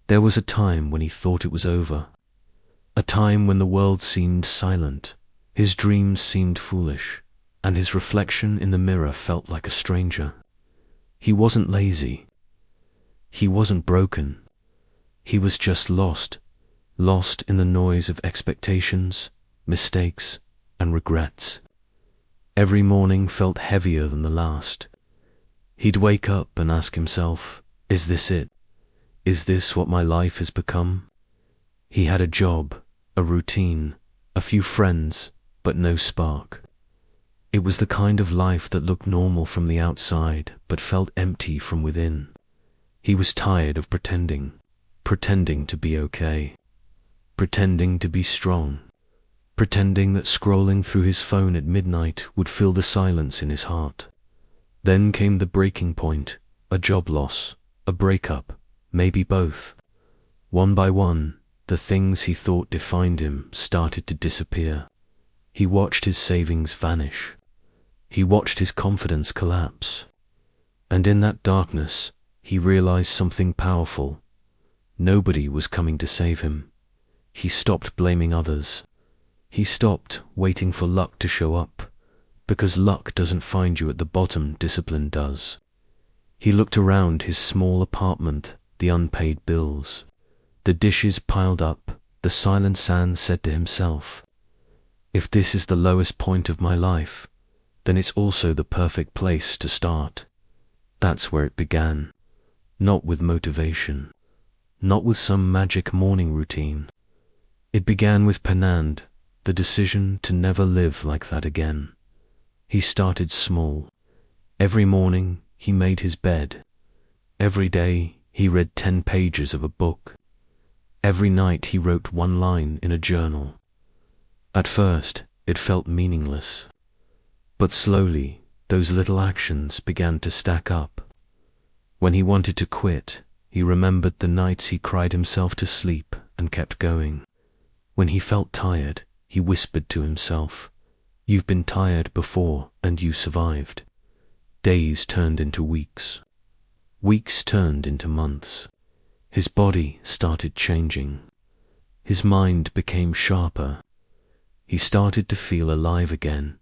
There was a time when he thought it was over, a time when the world seemed silent, his dreams seemed foolish, and his reflection in the mirror felt like a stranger. He wasn't lazy. He wasn't broken. He was just lost in the noise of expectations, mistakes, and regrets. Every morning felt heavier than the last. He'd wake up and ask himself, is this it? Is this what my life has become? He had a job, a routine, a few friends, but no spark. It was the kind of life that looked normal from the outside, but felt empty from within. He was tired of pretending to be okay, pretending to be strong, pretending that scrolling through his phone at midnight would fill the silence in his heart. Then came the breaking point, a job loss, a breakup, maybe both. One by one, the things he thought defined him started to disappear. He watched his savings vanish. He watched his confidence collapse. And in that darkness, he realized something powerful. Nobody was coming to save him. He stopped blaming others. He stopped waiting for luck to show up, because luck doesn't find you at the bottom, discipline does. He looked around his small apartment, the unpaid bills, the dishes piled up, the silent sand said to himself, if this is the lowest point of my life, then it's also the perfect place to start. That's where it began. Not with motivation, not with some magic morning routine. It began with Penand, the decision to never live like that again. He started small. Every morning he made his bed. Every day he read 10 pages of a book. Every night he wrote one line in a journal. At first it felt meaningless, but slowly those little actions began to stack up. When he wanted to quit, he remembered the nights he cried himself to sleep and kept going. When he felt tired, he whispered to himself, you've been tired before and you survived. Days turned into weeks. Weeks turned into months. His body started changing. His mind became sharper. He started to feel alive again.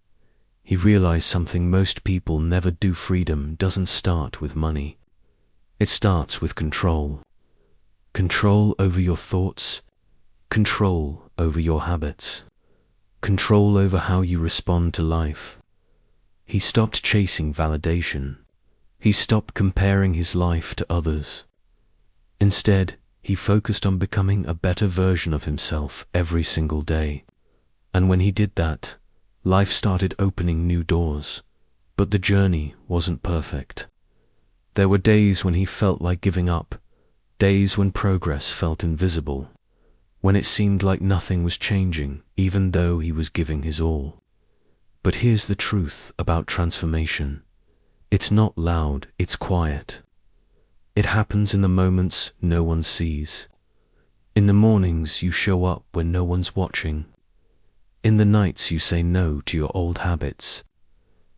He realized something most people never do. Freedom doesn't start with money. It starts with control. Control over your thoughts, control over your habits, control over how you respond to life. He stopped chasing validation. He stopped comparing his life to others. Instead, he focused on becoming a better version of himself every single day. And when he did that, life started opening new doors. But the journey wasn't perfect. There were days when he felt like giving up, days when progress felt invisible, when it seemed like nothing was changing, even though he was giving his all. But here's the truth about transformation. It's not loud, it's quiet. It happens in the moments no one sees. In the mornings you show up when no one's watching. In the nights you say no to your old habits.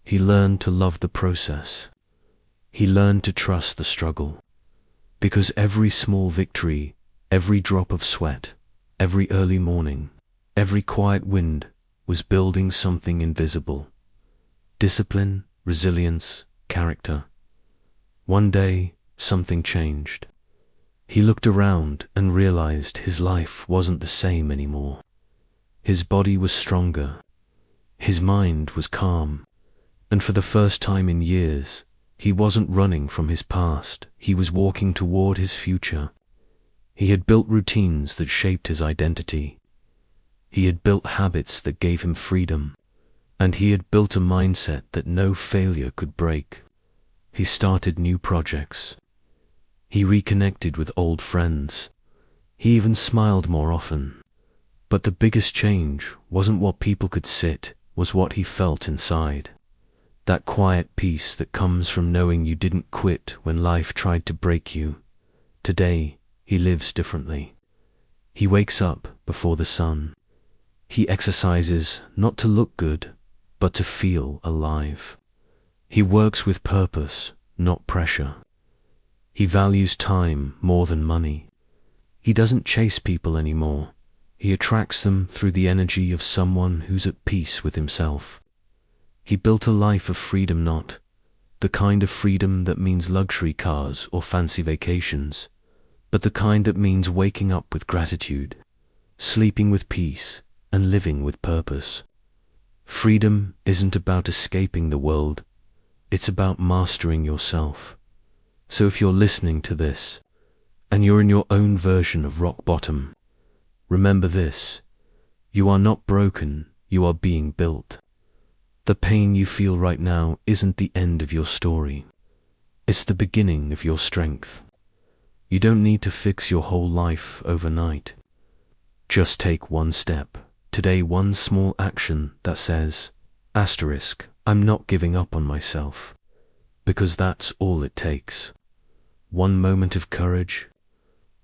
He learned to love the process. He learned to trust the struggle. Because every small victory, every drop of sweat, every early morning, every quiet wind was building something invisible. Discipline, resilience, character. One day, something changed. He looked around and realized his life wasn't the same anymore. His body was stronger. His mind was calm. And for the first time in years, he wasn't running from his past. He was walking toward his future. He had built routines that shaped his identity. He had built habits that gave him freedom. And he had built a mindset that no failure could break. He started new projects. He reconnected with old friends. He even smiled more often. But the biggest change wasn't what people could see, was what he felt inside. That quiet peace that comes from knowing you didn't quit when life tried to break you. Today, he lives differently. He wakes up before the sun. He exercises not to look good, but to feel alive. He works with purpose, not pressure. He values time more than money. He doesn't chase people anymore. He attracts them through the energy of someone who's at peace with himself. He built a life of freedom, not the kind of freedom that means luxury cars or fancy vacations, but the kind that means waking up with gratitude, sleeping with peace, and living with purpose. Freedom isn't about escaping the world, it's about mastering yourself. So if you're listening to this, and you're in your own version of rock bottom, remember this: you are not broken, you are being built. The pain you feel right now isn't the end of your story. It's the beginning of your strength. You don't need to fix your whole life overnight. Just take one step today, one small action that says, I'm not giving up on myself. Because that's all it takes. One moment of courage,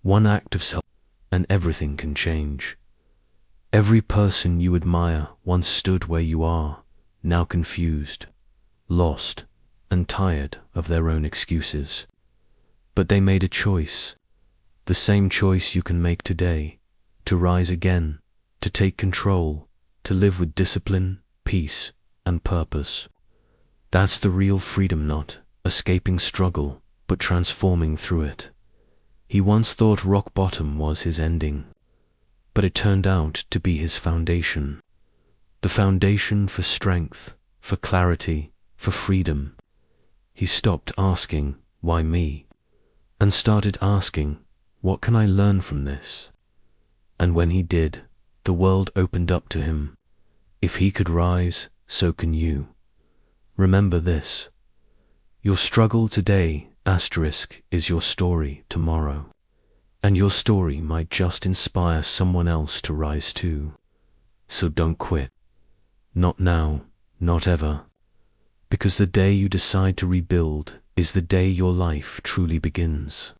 one act of self, and everything can change. Every person you admire once stood where you are, now confused, lost, and tired of their own excuses. But they made a choice, the same choice you can make today, to rise again, to take control, to live with discipline, peace, and purpose. That's the real freedom, not escaping struggle, but transforming through it. He once thought rock bottom was his ending, but it turned out to be his foundation. The foundation for strength, for clarity, for freedom. He stopped asking, why me? And started asking, what can I learn from this? And when he did, the world opened up to him. If he could rise, so can you. Remember this: your struggle today, is your story tomorrow. And your story might just inspire someone else to rise too. So don't quit. Not now, not ever. Because the day you decide to rebuild is the day your life truly begins.